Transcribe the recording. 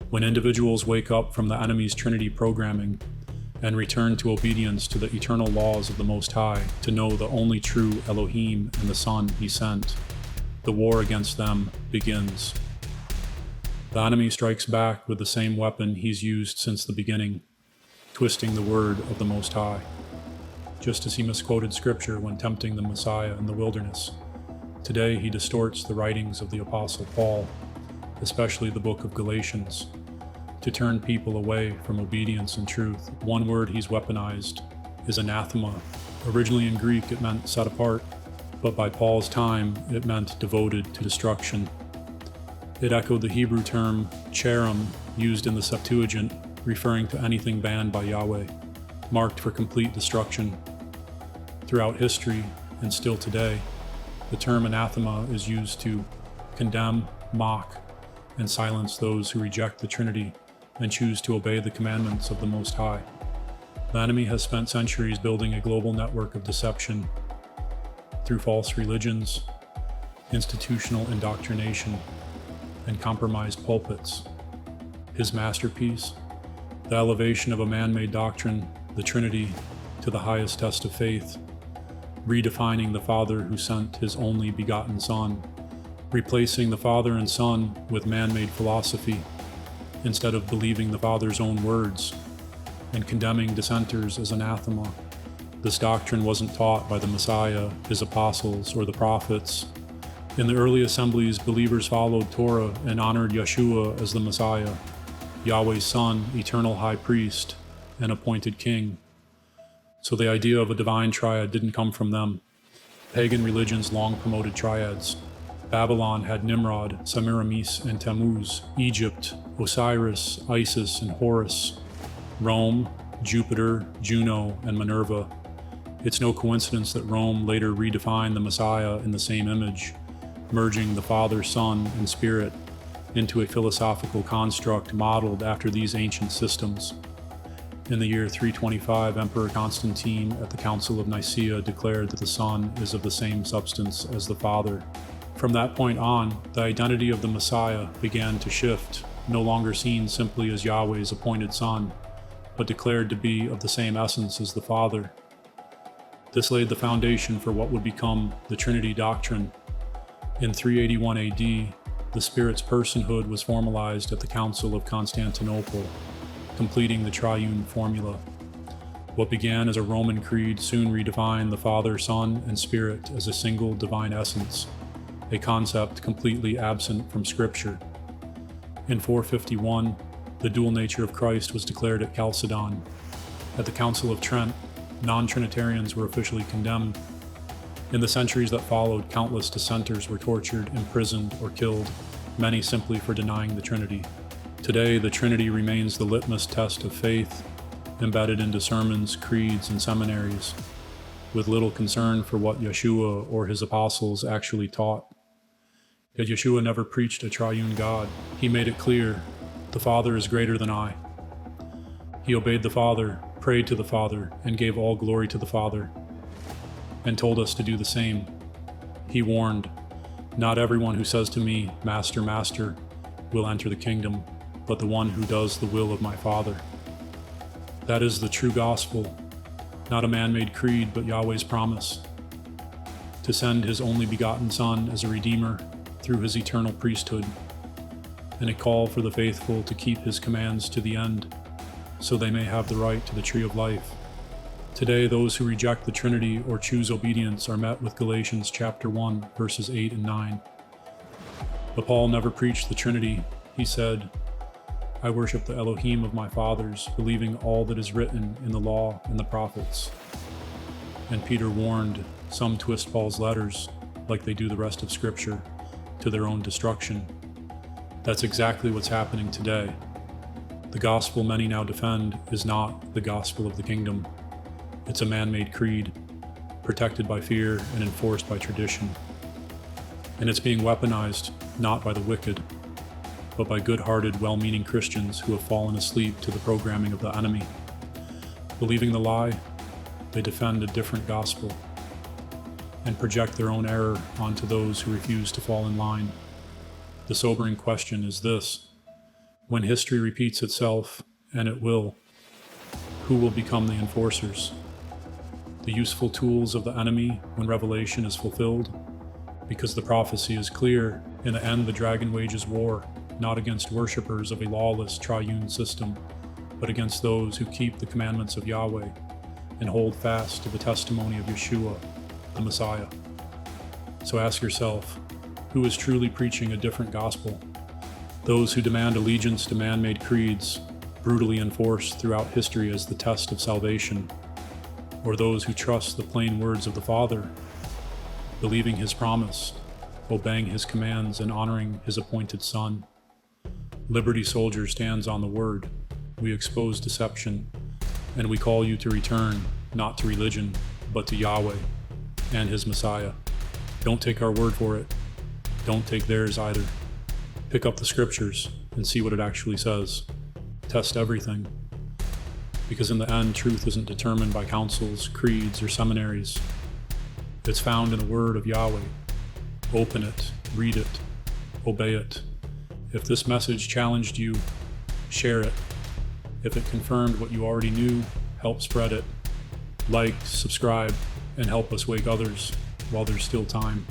When individuals wake up from the enemy's Trinity programming and return to obedience to the eternal laws of the Most High to know the only true Elohim and the Son He sent, the war against them begins. The enemy strikes back with the same weapon he's used since the beginning, twisting the word of the Most High. Just as he misquoted Scripture when tempting the Messiah in the wilderness, today he distorts the writings of the Apostle Paul, especially the book of Galatians, to turn people away from obedience and truth. One word he's weaponized is anathema. Originally in Greek it meant set apart, but by Paul's time it meant devoted to destruction. It echoed the Hebrew term cherem, used in the Septuagint, referring to anything banned by Yahweh, marked for complete destruction. Throughout history, and still today, the term anathema is used to condemn, mock, and silence those who reject the Trinity and choose to obey the commandments of the Most High. The enemy has spent centuries building a global network of deception through false religions, institutional indoctrination, and compromised pulpits. His masterpiece, the elevation of a man-made doctrine, the Trinity, to the highest test of faith, redefining the Father who sent His only begotten Son, replacing the Father and Son with man-made philosophy, instead of believing the Father's own words, and condemning dissenters as anathema. This doctrine wasn't taught by the Messiah, His apostles, or the prophets. In the early assemblies, believers followed Torah and honored Yahshua as the Messiah, Yahweh's Son, eternal high priest, and appointed king. So the idea of a divine triad didn't come from them. Pagan religions long promoted triads. Babylon had Nimrod, Semiramis, and Tammuz. Egypt, Osiris, Isis, and Horus. Rome, Jupiter, Juno, and Minerva. It's no coincidence that Rome later redefined the Messiah in the same image, merging the Father, Son, and Spirit into a philosophical construct modeled after these ancient systems. In the year 325, Emperor Constantine at the Council of Nicaea declared that the Son is of the same substance as the Father. From that point on, the identity of the Messiah began to shift, no longer seen simply as Yahweh's appointed Son, but declared to be of the same essence as the Father. This laid the foundation for what would become the Trinity Doctrine. In 381 AD, the Spirit's personhood was formalized at the Council of Constantinople, completing the triune formula. What began as a Roman creed soon redefined the Father, Son, and Spirit as a single divine essence, a concept completely absent from Scripture. In 451, the dual nature of Christ was declared at Chalcedon. At the Council of Trent, non-Trinitarians were officially condemned. In the centuries that followed, countless dissenters were tortured, imprisoned, or killed, many simply for denying the Trinity. Today, the Trinity remains the litmus test of faith, embedded into sermons, creeds, and seminaries, with little concern for what Yahshua or his apostles actually taught. Yet Yahshua never preached a triune God. He made it clear, the Father is greater than I. He obeyed the Father, prayed to the Father, and gave all glory to the Father, and told us to do the same. He warned, "Not everyone who says to me, 'Master, Master,' will enter the kingdom, but the one who does the will of my Father." That is the true gospel, not a man-made creed, but Yahweh's promise, to send His only begotten Son as a Redeemer through His eternal priesthood, and a call for the faithful to keep His commands to the end, so they may have the right to the tree of life. Today, those who reject the Trinity or choose obedience are met with Galatians chapter 1, verses 8 and 9. But Paul never preached the Trinity. He said, "I worship the Elohim of my fathers, believing all that is written in the law and the prophets." And Peter warned, some twist Paul's letters, like they do the rest of Scripture, to their own destruction. That's exactly what's happening today. The gospel many now defend is not the gospel of the kingdom. It's a man-made creed, protected by fear and enforced by tradition. And it's being weaponized not by the wicked, but by good-hearted, well-meaning Christians who have fallen asleep to the programming of the enemy. Believing the lie, they defend a different gospel and project their own error onto those who refuse to fall in line. The sobering question is this: When history repeats itself, and it will, who will become the enforcers? The useful tools of the enemy when Revelation is fulfilled? Because the prophecy is clear, in the end the dragon wages war, not against worshippers of a lawless triune system, but against those who keep the commandments of Yahweh and hold fast to the testimony of Yahshua the Messiah. So ask yourself, who is truly preaching a different gospel? Those who demand allegiance to man-made creeds, brutally enforced throughout history as the test of salvation, or those who trust the plain words of the Father, believing his promise, obeying his commands, and honoring his appointed Son? Liberty Soldier stands on the word. We expose deception, and we call you to return, not to religion, but to Yahweh and his Messiah. Don't take our word for it. Don't take theirs either. Pick up the scriptures and see what it actually says. Test everything. Because in the end, truth isn't determined by councils, creeds, or seminaries. It's found in the word of Yahweh. Open it, read it, obey it. If this message challenged you, share it. If it confirmed what you already knew, help spread it. Like, subscribe, and help us wake others while there's still time.